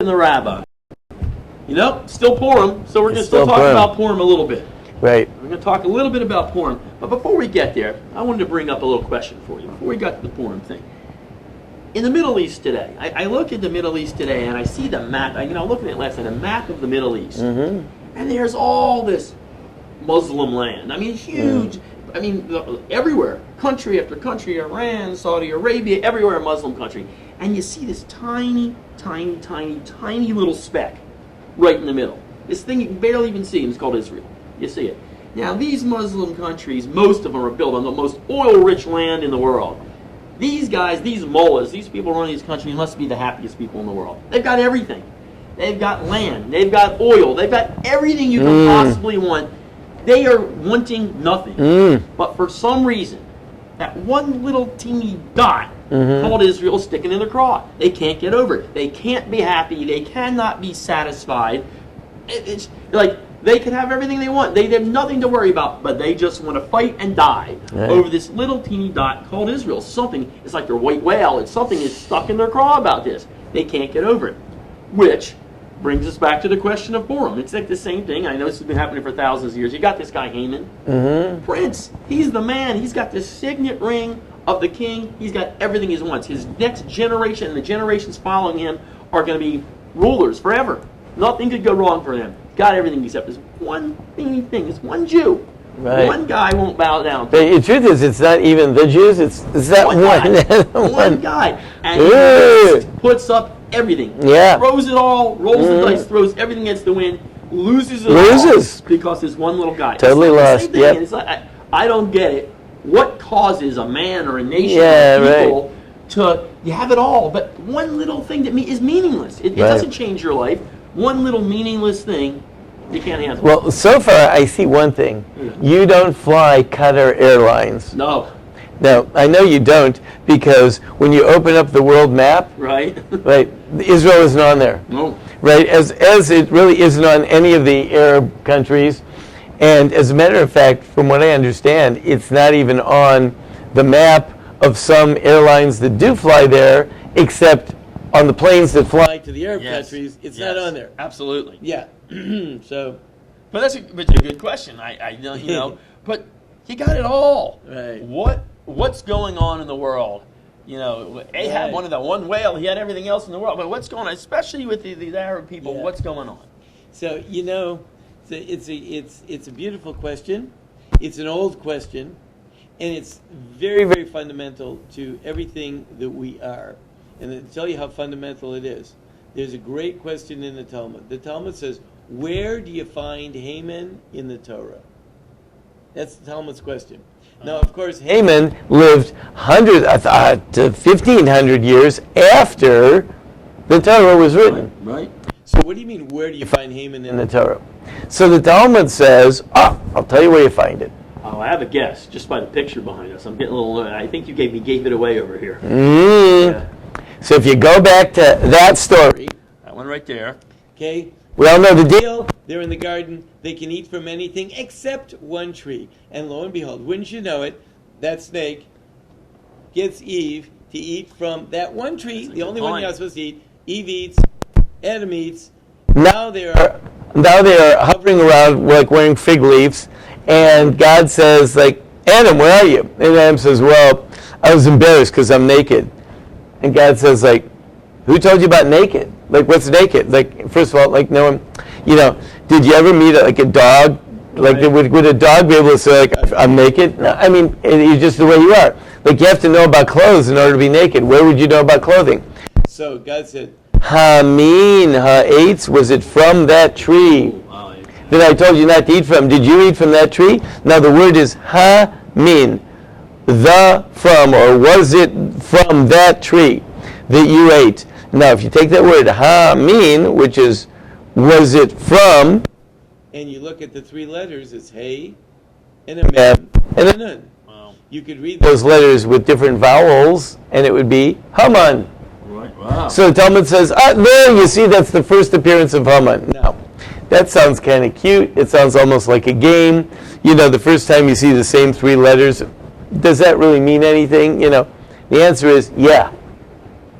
and the Rabbi. Still Purim, so we're going to still talk about Purim a little bit. Right. We're going to talk a little bit about Purim. But before we get there, I wanted to bring up a little question for you, before we got to the Purim thing. In the Middle East today, I look at the Middle East today, and I see the map. Looking at last night, a map of the Middle East. Mm-hmm. And there's all this Muslim land. Huge. Everywhere. Country after country, Iran, Saudi Arabia, everywhere a Muslim country. And you see this tiny, tiny, tiny, tiny little speck right in the middle. This thing you can barely even see, and it's called Israel. You see it. Now, these Muslim countries, most of them are built on the most oil-rich land in the world. These guys, these mullahs, these people running these countries must be the happiest people in the world. They've got everything. They've got land. They've got oil. They've got everything you can possibly want. They are wanting nothing. But for some reason, that one little teeny dot called Israel is sticking in their craw. They can't get over it. They can't be happy. They cannot be satisfied. It's like they can have everything they want. They have nothing to worry about, but they just want to fight and die over this little teeny dot called Israel. Something, it's like their white whale. It's something is stuck in their craw about this. They can't get over it. Which brings us back to the question of Purim. It's like the same thing. I know this has been happening for thousands of years. You got this guy Haman. Prince. He's the man. He's got the signet ring of the king. He's got everything he wants. His next generation and the generations following him are going to be rulers forever. Nothing could go wrong for them. Got everything except this one teeny thing. This one Jew. Right. One guy won't bow down. But the truth is, it's not even the Jews. It's that one guy. One guy. And he just puts up everything. Yeah. Throws it all, rolls the dice, throws everything against the wind, loses it all because this one little guy. Totally lost. Yep. It's like, I don't get it. What causes a man or a nation of people to you have it all, but one little thing that is meaningless. It doesn't change your life. One little meaningless thing you can't handle. Well, so far I see one thing. You don't fly Qatar Airlines. No. No, I know you don't, because when you open up the world map, right, Israel isn't on there. No. Right, as it really isn't on any of the Arab countries. And as a matter of fact, from what I understand, it's not even on the map of some airlines that do fly there, except on the planes that fly to the Arab countries. It's not on there. Absolutely. Yeah. So, but that's a good question. I but you got it all. Right. What's going on in the world? Ahab wanted that one whale. He had everything else in the world. But what's going on, especially with these Arab people? What's going on? So it's a beautiful question. It's an old question, and it's very, very fundamental to everything that we are. And to tell you how fundamental it is, there's a great question in the Talmud. The Talmud says, where do you find Haman in the Torah? That's the Talmud's question. Now, of course, Haman lived 100 to 1,500 years after the Torah was written. Right. So what do you mean, where do you find Haman in the Torah? So the Talmud says, I'll tell you where you find it. Oh, I have a guess, just by the picture behind us. I'm getting a little, I think you gave it away over here. Yeah. So if you go back to that story. That one right there. Okay. We all know the deal. They're in the garden. They can eat from anything except one tree. And lo and behold, wouldn't you know it, that snake gets Eve to eat from that one tree, the only one you're not supposed to eat. Eve eats, Adam eats. Now they are hovering around like wearing fig leaves. And God says, Adam, where are you? And Adam says, well, I was embarrassed because I'm naked. And God says, who told you about naked? What's naked? First of all, no one, did you ever meet a dog? Would a dog be able to say, I'm naked? No, you're just the way you are. You have to know about clothes in order to be naked. Where would you know about clothing? So God said, ha'etz, was it from that tree that I told you not to eat from? Did you eat from that tree? Now the word is ha-min, the from, or was it from that tree that you ate? Now if you take that word ha-min, which is was it from, and you look at the three letters, it's hey, and a mem, and a nun. Wow. You could read those letters with different vowels, and it would be Haman. Right. Wow. So the Talmud says, there you see, that's the first appearance of Haman. Now, that sounds kind of cute. It sounds almost like a game. The first time you see the same three letters, does that really mean anything? The answer is, yeah,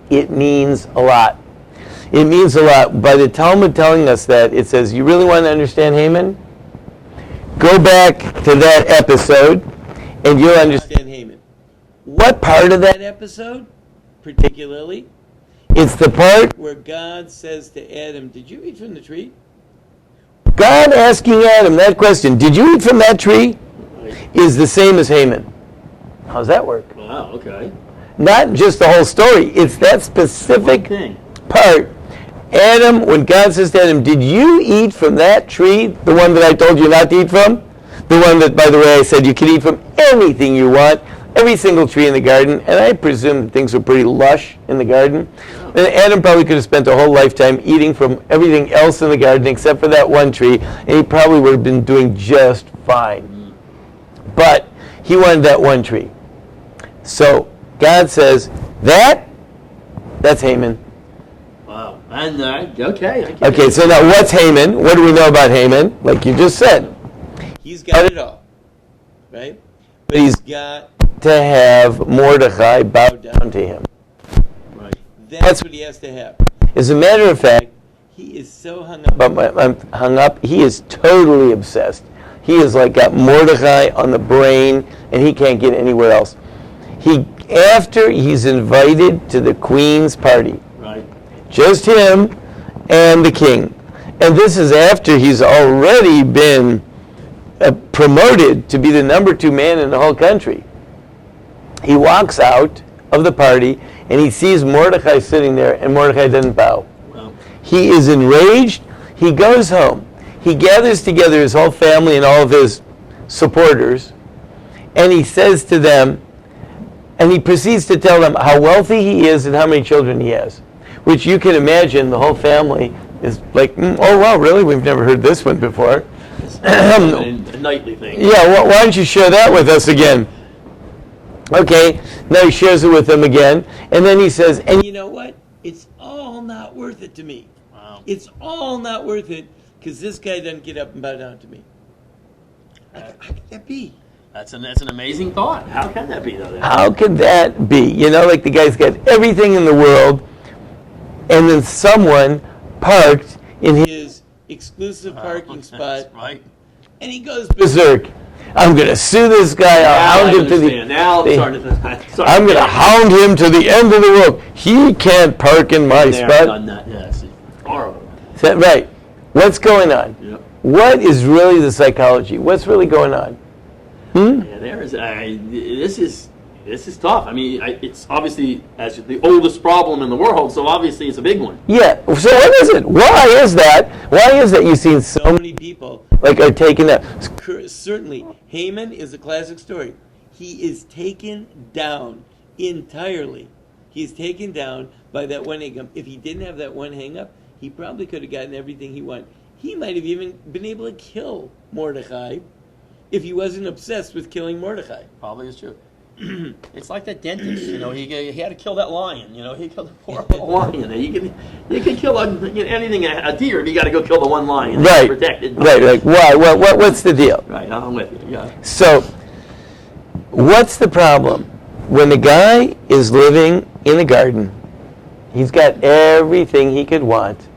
it means a lot. It means a lot. By the Talmud telling us that, it says, you really want to understand Haman? Go back to that episode, and you'll understand Haman. What part of that episode, particularly? It's the part where God says to Adam, did you eat from the tree? God asking Adam that question, did you eat from that tree? Is the same as Haman. How's that work? Wow, okay. Not just the whole story. It's that specific part. Adam, when God says to Adam, did you eat from that tree, the one that I told you not to eat from? The one that, by the way, I said you can eat from anything you want, every single tree in the garden, and I presume that things were pretty lush in the garden. And Adam probably could have spent a whole lifetime eating from everything else in the garden except for that one tree, and he probably would have been doing just fine. But he wanted that one tree. So God says, that's Haman. Wow. And, okay. Okay, so now what's Haman? What do we know about Haman? Like you just said. He's got it all, right? But he's got to have Mordechai bow down to him. Right. That's what he has to have. As a matter of fact, he is so hung up. He is totally obsessed. He is like got Mordechai on the brain, and he can't get anywhere else. After he's invited to the queen's party, right? Just him and the king, and this is after he's already been promoted to be the number 2 man in the whole country. He walks out of the party and he sees Mordecai sitting there, and Mordecai doesn't bow. Wow. He is enraged. He goes home. He gathers together his whole family and all of his supporters, and he says to them, and he proceeds to tell them how wealthy he is and how many children he has, which you can imagine the whole family is like, oh wow, really? We've never heard this one before. A nightly thing. Yeah, why don't you share that with us again? Okay, now he shares it with them again, and then he says, and you know what? It's all not worth it to me. Wow. It's all not worth it because this guy doesn't get up and bow down to me. How could that be? That's an amazing thought. How can that be, though? How could that be? You know, like the guy's got everything in the world, and then someone parked in his exclusive parking spot, right? And he goes berserk. I'm going to sue this guy. I'll hound him to the. I'm going to hound him to the end of the world. He can't park in my spot. Done that. Yes, horrible. Is that right? What's going on? Yep. What is really the psychology? What's really going on? Yeah, there is. This is tough. I mean, it's obviously as the oldest problem in the world, so obviously it's a big one. Yeah. So what is it? Why is that? Why is that you've seen so many people like are taking that? Certainly, Haman is a classic story. He is taken down entirely. He is taken down by that one hang-up. If he didn't have that one hang-up, he probably could have gotten everything he wanted. He might have even been able to kill Mordecai if he wasn't obsessed with killing Mordecai. Probably is true. It's like that dentist, you know. He had to kill that lion, you know. He killed a horrible lion. You can kill anything, a deer, but you got to go kill the one lion. Right. Protected. Right. Like why? What's the deal? Right. I'm with you. Yeah. So, what's the problem when the guy is living in a garden? He's got everything he could want,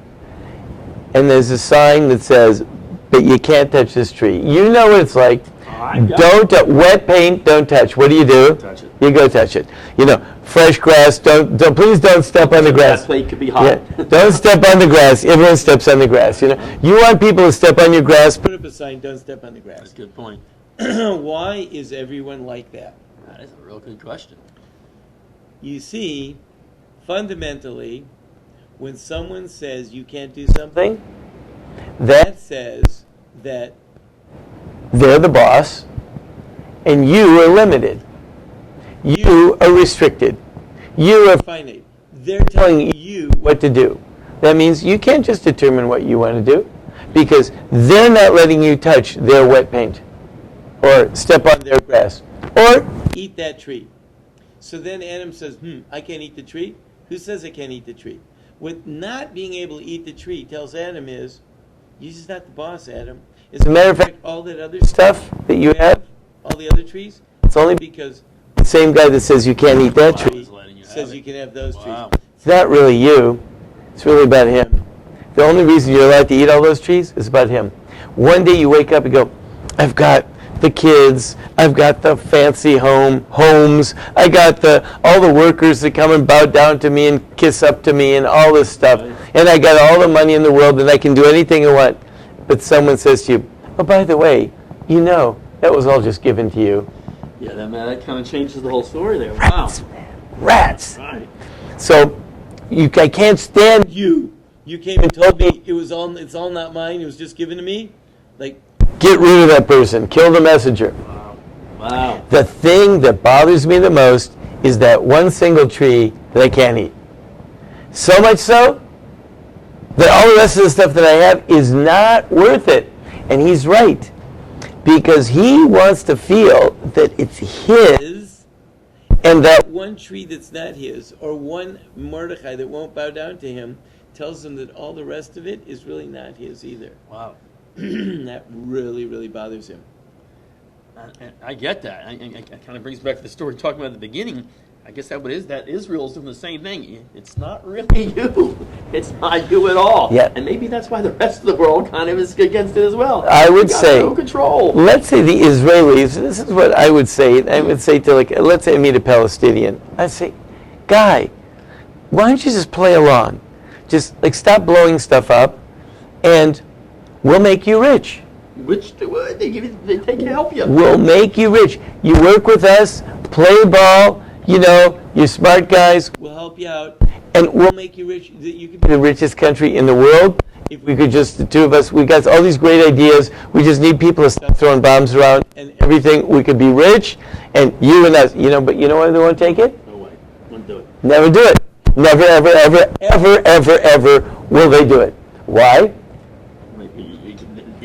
and there's a sign that says, "But you can't touch this tree." You know what it's like. Wet paint, don't touch. What do? Touch it. You go touch it. You know, fresh grass, please don't step on the grass. That plate could be hot. Yeah, don't step on the grass. Everyone steps on the grass. You know, you want people to step on your grass. Put up a sign, don't step on the grass. That's a good point. Why is everyone like that? That is a real good question. You see, fundamentally, when someone says you can't do something, that says that they're the boss, and you are limited. You are restricted. You are finite. They're telling you what to do. That means you can't just determine what you want to do, because they're not letting you touch their wet paint, or step on their grass, or eat that tree. So then Adam says, I can't eat the tree? Who says I can't eat the tree? What not being able to eat the tree tells Adam is, you're just not the boss, Adam. As a matter of fact, all that other stuff that you have, all the other trees, it's only because the same guy that says you can't eat that tree says you can have those trees. It's not really you. It's really about him. The only reason you're allowed to eat all those trees is about him. One day you wake up and go, I've got the kids, I've got the fancy homes, I got all the workers that come and bow down to me and kiss up to me and all this stuff. And I got all the money in the world and I can do anything I want. But someone says to you, oh, by the way, that was all just given to you. Yeah, that kind of changes the whole story there. Rats, Wow. man. Rats. Right. So I can't stand You came and told me it's all not mine. It was just given to me. Like, get rid of that person. Kill the messenger. Wow. The thing that bothers me the most is that one single tree that I can't eat. So much so that all the rest of the stuff that I have is not worth it. And he's right. Because he wants to feel that it's his, and that one tree that's not his, or one Mordechai that won't bow down to him, tells him that all the rest of it is really not his either. Wow. That really, really bothers him. I get that. It kind of brings back to the story talking about at the beginning. I guess that Israel's doing the same thing. It's not really you. It's not you at all. Yeah. And maybe that's why the rest of the world kind of is against it as well. I would You got say, no control. let's say the Israelis, this is what I would say. I would say to, let's say I meet a Palestinian. I'd say, guy, why don't you just play along? Just stop blowing stuff up and we'll make you rich. Which they take to help you. We'll make you rich. You work with us, play ball, you're smart guys, We'll help you out. and we'll Make you rich. You can be the richest country in the world. If we could just, the two of us, we got all these great ideas. We just need people to stop throwing bombs around and everything. We could be rich, and you and us, but you know why they won't take it? No way. Won't do it. Never do it. Never, ever, ever, ever, ever, ever will they do it. Why?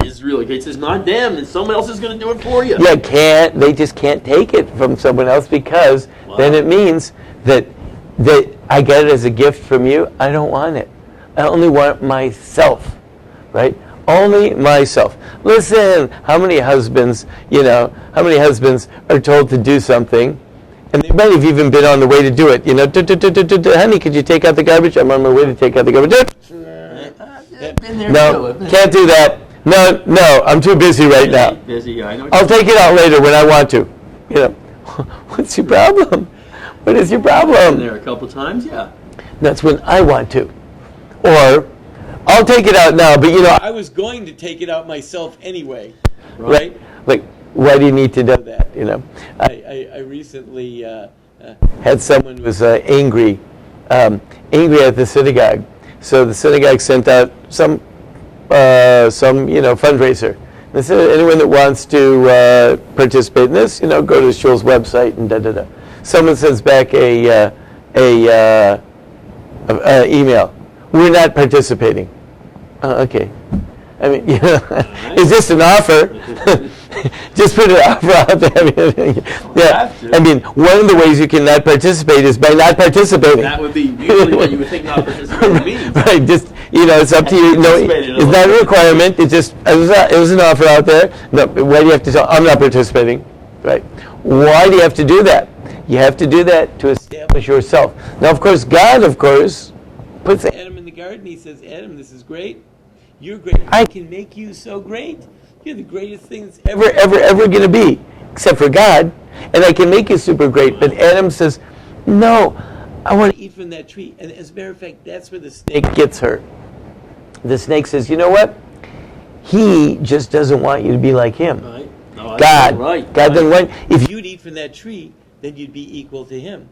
Israel, it's not them, and someone else is going to do it for you. They just can't take it from someone else because then it means that I get it as a gift from you. I don't want it. I only want myself, right? Only myself. Listen, how many husbands are told to do something, and they might have even been on the way to do it. Honey, could you take out the garbage? I'm on my way to take out the garbage. Been there No, too. can't do that. No, I'm too busy right now. Busy, I know. I'll take it out later when I want to. What's your problem? What is your Been problem? there a couple times, yeah. That's when I want to. Or, I'll take it out now, but I was going to take it out myself anyway. right? Like, why do you need to know that? I recently Had someone who was angry at the synagogue. So the synagogue sent out some fundraiser. They said anyone that wants to participate in this, go to the shul's website and da-da-da. Someone sends back a email. We're not participating. Okay. I mean, is this an offer? Just put an offer out there. Yeah. I mean, one of the ways you can not participate is by not participating. That would be usually what you would think not participating means. Right. Just it's up to you. No, it's not a requirement. It was an offer out there. No, why do you have to tell? I'm not participating. Right. Why do you have to do that? You have to do that to establish yourself. Now, of course, God, puts Adam in the garden. He says, Adam, this is great. You're great. I can make you so great. You're the greatest thing that's ever going to be, except for God. And I can make you super great. But Adam says, no, I want to eat from that tree. And as a matter of fact, that's where the snake gets her. The snake says, you know what? He just doesn't want you to be like him. Right. No, God. Right. God doesn't want. If you'd eat from that tree, then you'd be equal to him.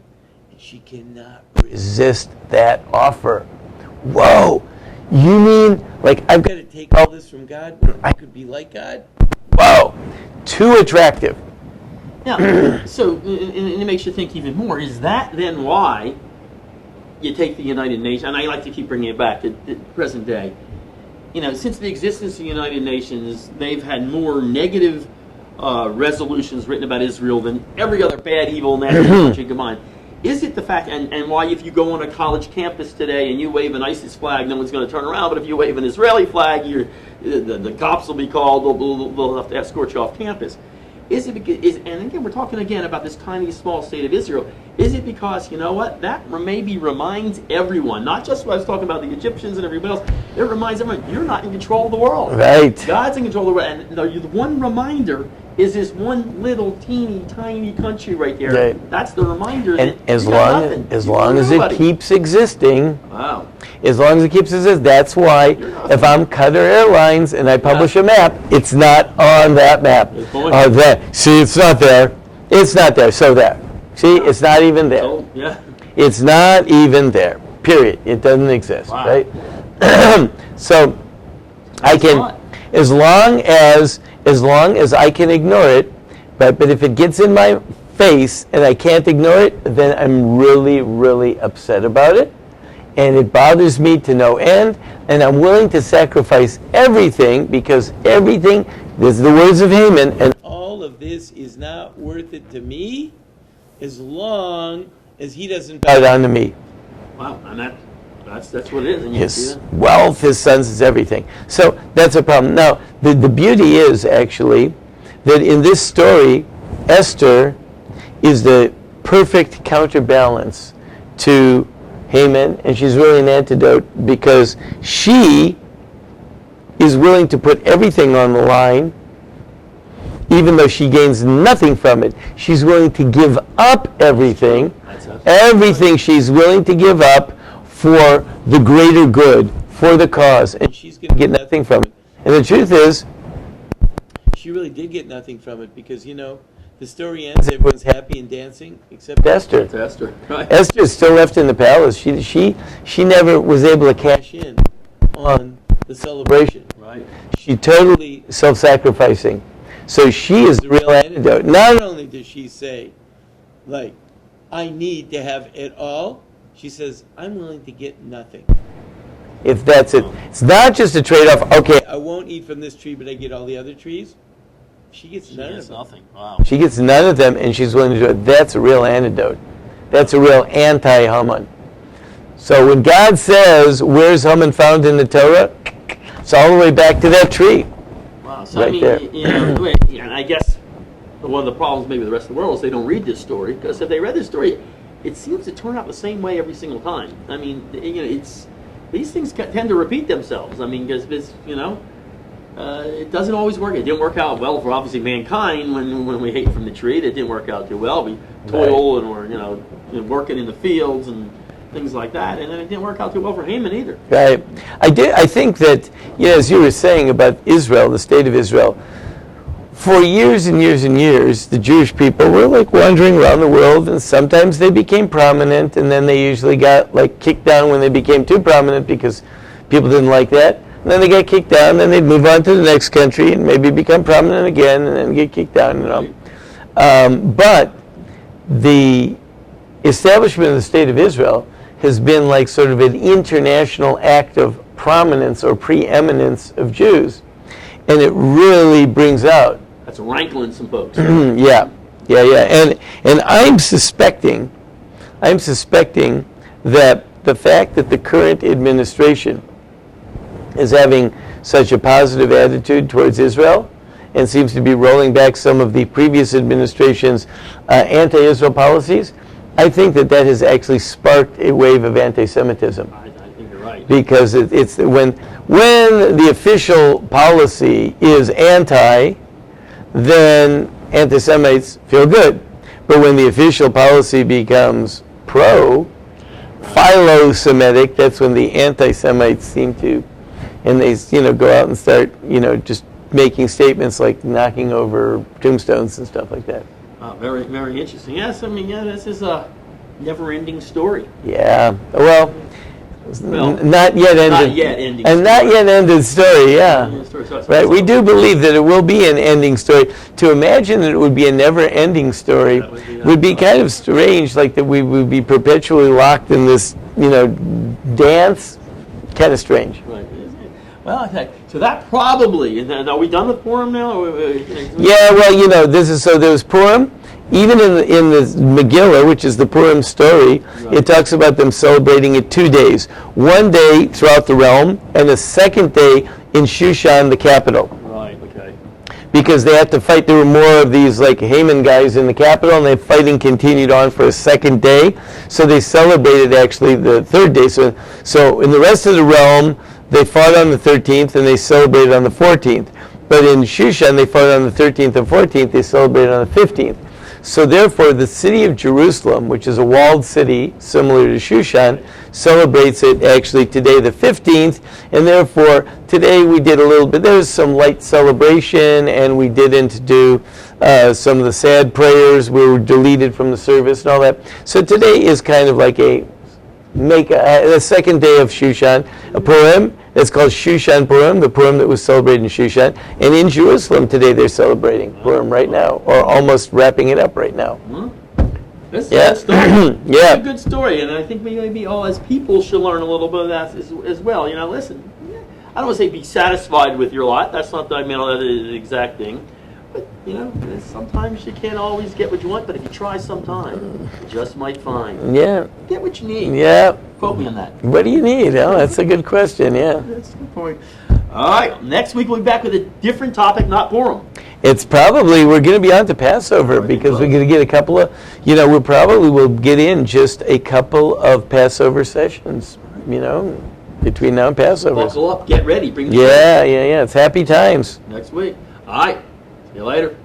And she cannot resist that offer. Whoa. You mean, I've got to take all this from God when I could be like God? Whoa. Too attractive. Now, so and it makes you think even more. Is that then why you take the United Nations? And I like to keep bringing it back to the present day. Since the existence of the United Nations, they've had more negative resolutions written about Israel than every other bad, evil, nasty country combined. Is it the fact, and why if you go on a college campus today and you wave an ISIS flag, no one's going to turn around, but if you wave an Israeli flag, the cops will be called, they'll have to escort you off campus. Is it because, and again, we're talking again about this tiny, small state of Israel. Is it because, you know what, that maybe reminds everyone, not just what I was talking about the Egyptians and everybody else, it reminds everyone, you're not in control of the world. Right. God's in control of the world. And the one reminder is this one little teeny tiny country right there. Right. That's the reminder. And that as you got long nothing. as You long got as it nobody. keeps existing, Wow. as long as it keeps existing, that's why if I'm Qatar Airlines and I publish a map, it's not on that map. Good point. There. See, it's not there. It's not there. So there. See, it's not even there. So, yeah. It's not even there. Period. It doesn't exist. Wow. Right. So I That's a can, lot. as long as I can ignore it, but if it gets in my face and I can't ignore it, then I'm really, really upset about it, and it bothers me to no end, and I'm willing to sacrifice everything, because everything, this is the words of Haman, and All of this is not worth it to me as long as he doesn't bow bow down. down to me. Wow. And that's what it is. And you see His that? wealth, his sons, his everything. So that's a problem. Now, the beauty is actually that in this story, Esther is the perfect counterbalance to Haman, and she's really an antidote, because she is willing to put everything on the line, even though she gains nothing from it. She's willing to give up everything. Everything she's willing to give up for the greater good, for the cause, and she's going to get nothing from it. And the truth is, She really did get nothing from it, because, the story ends, everyone's happy and dancing, except Esther. It's Esther. Right. Esther's still left in the palace. She never was able to cash in on the celebration. Right. She totally self-sacrificing. So she is the real antidote. Not only does she say, I need to have it all, she says, I'm willing to get nothing. If that's it. It's not just a trade-off. Okay, I won't eat from this tree, but I get all the other trees. She gets She none gets of them. nothing. Wow. she gets none of them, and she's willing to do it. That's a real antidote. That's a real anti-Haman. So when God says, where's Haman found in the Torah? It's all the way back to that tree. Wow. So Right I mean, there. and I guess one of the problems maybe with the rest of the world is they don't read this story, because if they read this story, it seems to turn out the same way every single time. I mean, it's these things tend to repeat themselves. I mean, because it doesn't always work. It didn't work out well for obviously mankind when we ate from the tree. That didn't work out too well. We toil and we're working in the fields and things like that, and then it didn't work out too well for Haman either. Right. I think that, as you were saying about Israel, the state of Israel, for years and years and years, the Jewish people were wandering around the world, and sometimes they became prominent, and then they usually got kicked down when they became too prominent, because people didn't like that. And then they get kicked down, then they'd move on to the next country and maybe become prominent again, and then get kicked down, But the establishment of the state of Israel has been sort of an international act of prominence or preeminence of Jews, and it really brings out. That's rankling some folks. Yeah. And I'm suspecting that the fact that the current administration is having such a positive attitude towards Israel and seems to be rolling back some of the previous administration's anti-Israel policies, I think that has actually sparked a wave of anti-Semitism. I think you're right. Because it's when the official policy is anti, then anti-Semites feel good. But when the official policy becomes philo-Semitic, that's when the anti-Semites seem to, and they go out and start just making statements like knocking over tombstones and stuff like that. Very, very interesting. Yes, I mean, this is a never-ending story. Yeah. Well, not yet ended. Not yet ending. And not yet ended story. Yeah. So Right. We do believe that it will be an ending story. To imagine that it would be a never-ending story would be kind of strange. That we would be perpetually locked in this, dance. Kind of strange. Right. Well, okay. So that probably, and are we done with Purim now? Yeah, well, there was Purim. Even in the Megillah, which is the Purim story, Right. It talks about them celebrating it 2 days. 1 day throughout the realm, and a second day in Shushan, the capital. Right, okay. because they had to fight. There were more of these like Haman guys in the capital, and the fighting continued on for a second day. So they celebrated actually the third day. So in the rest of the realm, they fought on the 13th and they celebrated on the 14th. But in Shushan, they fought on the 13th and 14th. They celebrated on the 15th. So therefore, the city of Jerusalem, which is a walled city similar to Shushan, celebrates it actually today, the 15th. And therefore, today we did a little bit. There was some light celebration, and we didn't do some of the sad prayers. We were deleted from the service and all that. So today is kind of like the second day of Shushan, a Purim. It's called Shushan Purim, the Purim that was celebrated in Shushan. And in Jerusalem today they're celebrating Purim right now, or almost wrapping it up right now. That's a good story. Yeah. It's a good story, and I think maybe all as people should learn a little bit of that as well. Listen, I don't want to say be satisfied with your lot. That's not the exact thing. But, sometimes you can't always get what you want, but if you try sometime, you just might find. Yeah. Get what you need. Yeah. Quote me on that. What do you need? Oh, that's a good question, yeah. That's a good point. All right, next week we'll be back with a different topic, not Purim. It's probably, we're going to be on to Passover because we're going to get a couple of, we probably will get in just a couple of Passover sessions, between now and Passover. Buckle up, get ready, bring the Yeah, it's happy times. next week. All right, see you later.